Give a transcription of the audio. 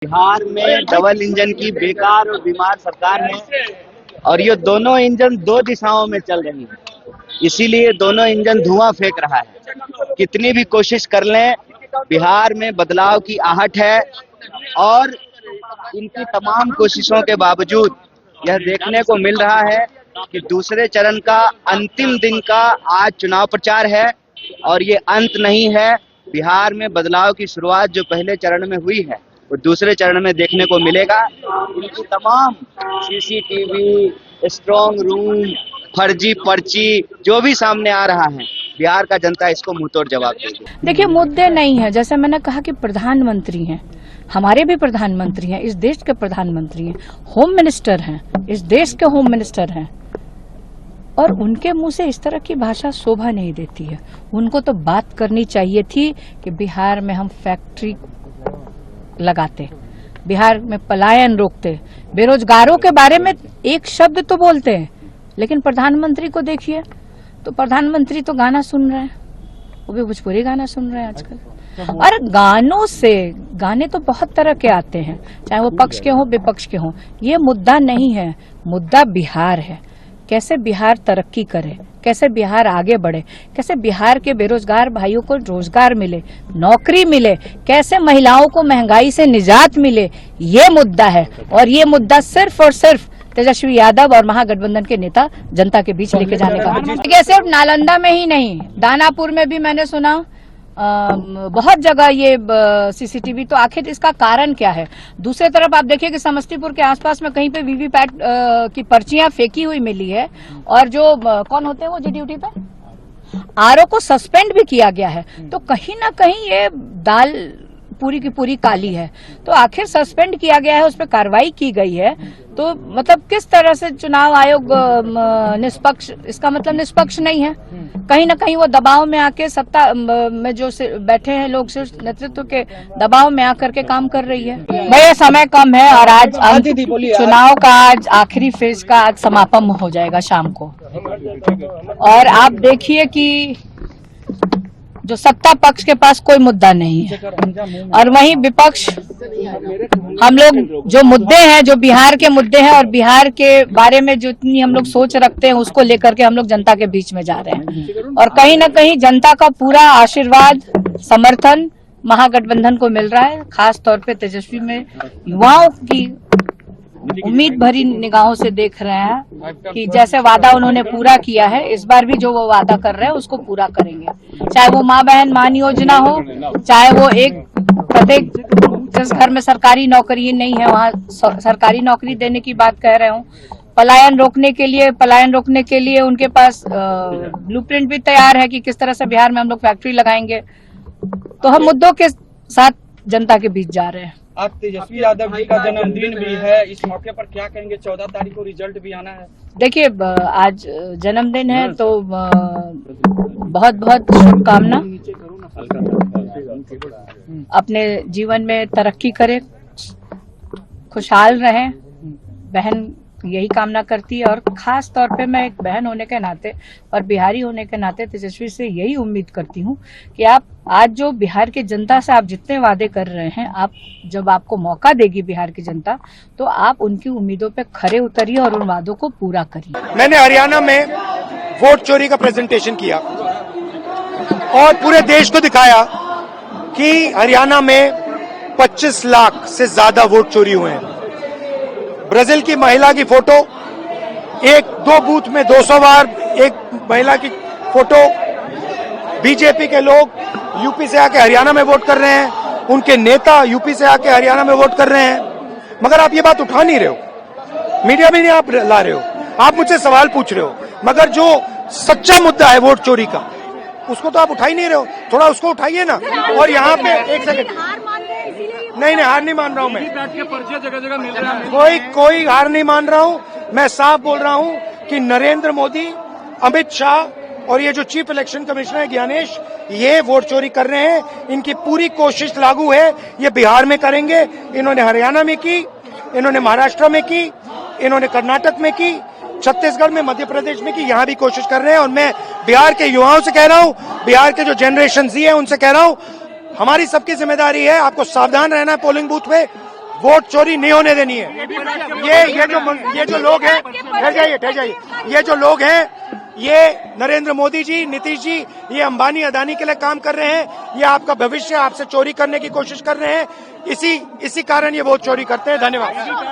बिहार में double engine की बेकार और बीमार सरकार है और ये दोनों इंजन दो दिशाओं में चल रही है, इसीलिए दोनों इंजन धुआं फेंक रहा है। कितनी भी कोशिश कर लें, बिहार में बदलाव की आहट है और इनकी तमाम कोशिशों के बावजूद यह देखने को मिल रहा है कि दूसरे चरण का अंतिम दिन का आज चुनाव प्रचार है और ये अंत नहीं है। बिहार में बदलाव की शुरुआत जो पहले चरण में हुई है वो दूसरे चरण में देखने को मिलेगा। इनकी तमाम सीसीटीवी, स्ट्रॉन्ग रूम, फर्जी पर्ची जो भी सामने आ रहा है, बिहार का जनता इसको मुंहतोड़ जवाब देगी। देखिए, मुद्दे नहीं है। जैसे मैंने कहा कि प्रधानमंत्री हैं, हमारे भी प्रधानमंत्री हैं, इस देश के प्रधानमंत्री हैं, होम मिनिस्टर हैं, इस देश के होम मिनिस्टर हैं, और उनके मुंह से इस तरह की भाषा शोभा नहीं देती है। उनको तो बात करनी चाहिए थी कि बिहार में हम फैक्ट्री लगाते, बिहार में पलायन रोकते, बेरोजगारों के बारे में एक शब्द तो बोलते हैं। लेकिन प्रधानमंत्री को देखिए, तो प्रधानमंत्री तो गाना सुन रहे हैं, वो भी भोजपुरी गाना सुन रहे हैं आजकल। और गाने तो बहुत तरह के आते हैं, चाहे वो पक्ष के हों विपक्ष के हों। ये मुद्दा नहीं है, मुद्दा बिहार है। कैसे बिहार तरक्की करे, कैसे बिहार आगे बढ़े, कैसे बिहार के बेरोजगार भाइयों को रोजगार मिले, नौकरी मिले, कैसे महिलाओं को महंगाई से निजात मिले, ये मुद्दा है। और ये मुद्दा सिर्फ और सिर्फ तेजस्वी यादव और महागठबंधन के नेता जनता के बीच लेके जाने का। देखिए, सिर्फ नालंदा में ही नहीं, दानापुर में भी मैंने सुना, बहुत जगह ये सीसीटीवी। तो आखिर इसका कारण क्या है? दूसरी तरफ आप देखिए कि समस्तीपुर के आसपास में कहीं पे वीवीपैट की पर्चियां फेंकी हुई मिली है, और जो कौन होते हैं वो जो ड्यूटी पे आरओ को सस्पेंड भी किया गया है। तो कहीं ना कहीं ये दाल पूरी की पूरी काली है। तो आखिर सस्पेंड किया गया है, उस पर कार्रवाई की गई है, तो मतलब किस तरह से चुनाव आयोग निष्पक्ष? इसका मतलब निष्पक्ष नहीं है। कहीं ना कहीं वो दबाव में आके, सत्ता में जो बैठे हैं लोग, सिर्फ नेतृत्व के दबाव में आकर के काम कर रही है। भैया, समय कम है और आज चुनाव का आज आखिरी फेज का आज समापन हो जाएगा शाम को। और आप देखिए कि जो सत्ता पक्ष के पास कोई मुद्दा नहीं है, और वहीं विपक्ष, हम लोग जो मुद्दे हैं, जो बिहार के मुद्दे हैं और बिहार के बारे में जितनी हम लोग सोच रखते हैं, उसको लेकर के हम लोग जनता के बीच में जा रहे हैं। और कहीं ना कहीं जनता का पूरा आशीर्वाद, समर्थन महागठबंधन को मिल रहा है। खास तौर पे तेजस्वी में युवाओं की उम्मीद भरी निगाहों से देख रहे हैं कि जैसे वादा उन्होंने पूरा किया है, इस बार भी जो वो वादा कर रहे हैं उसको पूरा करेंगे। चाहे वो माँ बहन मान योजना हो, चाहे वो एक प्रत्येक जिस घर में सरकारी नौकरी नहीं है वहाँ सरकारी नौकरी देने की बात कह रहे हूँ। पलायन रोकने के लिए उनके पास ब्लूप्रिंट भी तैयार है कि किस तरह से बिहार में हम लोग फैक्ट्री लगाएंगे। तो हम मुद्दों के साथ जनता के बीच जा रहे हैं। आज तेजस्वी यादव जी का जन्मदिन भी है, इस मौके पर क्या कहेंगे? 14 तारीख को रिजल्ट भी आना है। देखिए, आज जन्मदिन है तो बहुत बहुत शुभकामना। अपने जीवन में तरक्की करें, खुशहाल रहें, बहन यही कामना करती है। और खास तौर पे मैं एक बहन होने के नाते और बिहारी होने के नाते तेजस्वी से यही उम्मीद करती हूँ कि आप आज जो बिहार की जनता से आप जितने वादे कर रहे हैं, आप जब आपको मौका देगी बिहार की जनता, तो आप उनकी उम्मीदों पे खरे उतरिए और उन वादों को पूरा करिए। मैंने हरियाणा में वोट चोरी का प्रेजेंटेशन किया और पूरे देश को दिखाया कि हरियाणा में 25 लाख से ज्यादा वोट चोरी हुए हैं। ब्राजील की महिला की फोटो, 1-2 बूथ में 200 बार एक महिला की फोटो। बीजेपी के लोग यूपी से आके हरियाणा में वोट कर रहे हैं, उनके नेता यूपी से आके हरियाणा में वोट कर रहे हैं, मगर आप ये बात उठा नहीं रहे हो, मीडिया में नहीं आप ला रहे हो, आप मुझसे सवाल पूछ रहे हो, मगर जो सच्चा मुद्दा है वोट चोरी का, उसको तो आप उठा ही नहीं रहे हो। थोड़ा उसको उठाइए ना। और यहाँ पे एक सेकंड, नहीं हार नहीं मान रहा हूँ मैं, कोई हार नहीं मान रहा हूँ। मैं साफ बोल रहा हूँ कि नरेंद्र मोदी, अमित शाह और ये जो चीफ इलेक्शन कमिश्नर है ज्ञानेश, ये वोट चोरी कर रहे हैं। इनकी पूरी कोशिश लागू है, ये बिहार में करेंगे, इन्होंने हरियाणा में की, इन्होंने महाराष्ट्र में की, इन्होंने कर्नाटक में की, छत्तीसगढ़ में, मध्य प्रदेश में की, यहाँ भी कोशिश कर रहे हैं। और मैं बिहार के युवाओं से कह रहा हूँ, बिहार के जो जनरेशन जी है उनसे कह रहा हूँ, हमारी सबकी जिम्मेदारी है, आपको सावधान रहना है पोलिंग बूथ पे। वोट चोरी नहीं होने देनी है। ये जो लोग हैं, ठहर जाइए, ये जो लोग हैं, ये नरेंद्र मोदी जी, नीतीश जी, ये अंबानी अदानी के लिए काम कर रहे हैं। ये आपका भविष्य आपसे चोरी करने की कोशिश कर रहे हैं। इसी कारण ये वोट चोरी करते हैं। धन्यवाद।